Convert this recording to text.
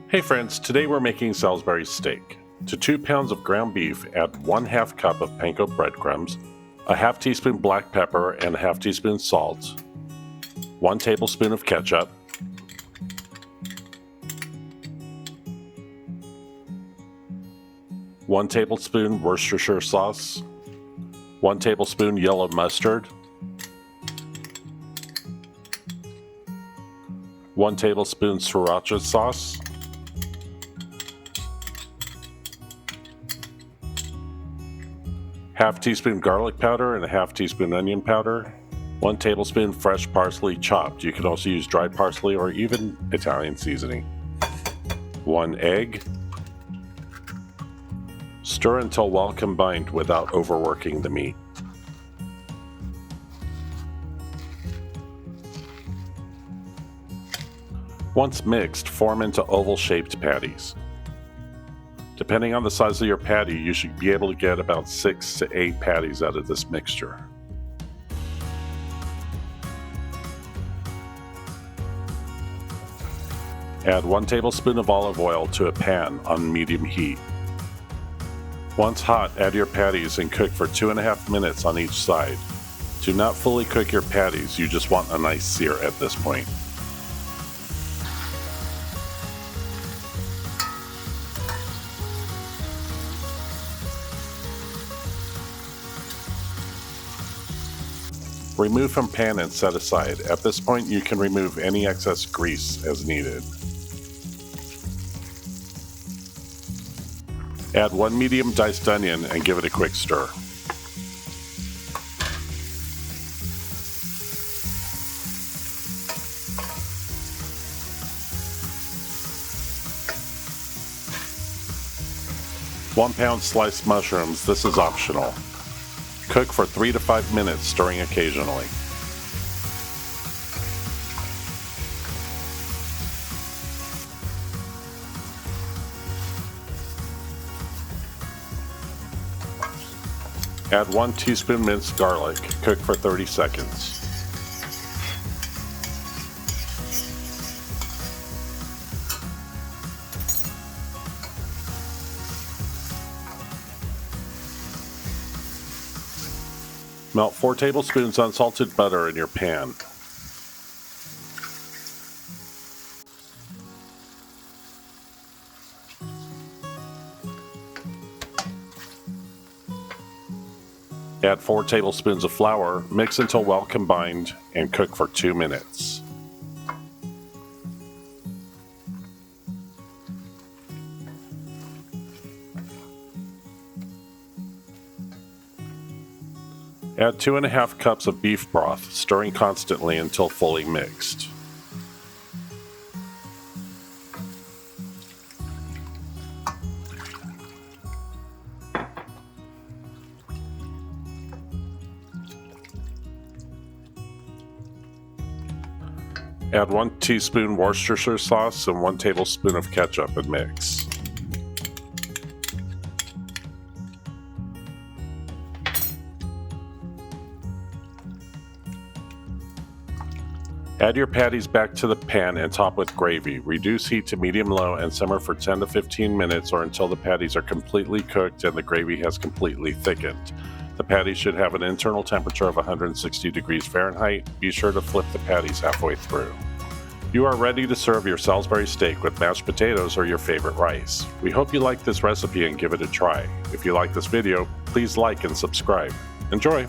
Hey friends, today we're making Salisbury steak. To 2 pounds of ground beef, add 1/2 cup of panko breadcrumbs, a half teaspoon black pepper and a half teaspoon salt, 1 tablespoon of ketchup, one tablespoon Worcestershire sauce, 1 tablespoon yellow mustard, 1 tablespoon Sriracha sauce, half teaspoon garlic powder and a half teaspoon onion powder, 1 tablespoon fresh parsley chopped. You can also use dried parsley or even Italian seasoning. 1 egg. Stir until well combined without overworking the meat. Once mixed, form into oval-shaped patties. Depending on the size of your patty, you should be able to get about 6 to 8 patties out of this mixture. Add 1 tablespoon of olive oil to a pan on medium heat. Once hot, add your patties and cook for 2.5 minutes on each side. Do not fully cook your patties, you just want a nice sear at this point. Remove from pan and set aside. At this point, you can remove any excess grease as needed. Add 1 medium diced onion and give it a quick stir. One pound sliced mushrooms, this is optional. Cook for 3 to 5 minutes, stirring occasionally. Add 1 teaspoon minced garlic. Cook for 30 seconds. Melt 4 tablespoons unsalted butter in your pan. Add 4 tablespoons of flour, mix until well combined, and cook for 2 minutes. Add 2.5 cups of beef broth, stirring constantly until fully mixed. Add 1 teaspoon Worcestershire sauce and 1 tablespoon of ketchup and mix. Add your patties back to the pan and top with gravy. Reduce heat to medium-low and simmer for 10 to 15 minutes or until the patties are completely cooked and the gravy has completely thickened. The patties should have an internal temperature of 160 degrees Fahrenheit. Be sure to flip the patties halfway through. You are ready to serve your Salisbury steak with mashed potatoes or your favorite rice. We hope you like this recipe and give it a try. If you like this video, please like and subscribe. Enjoy!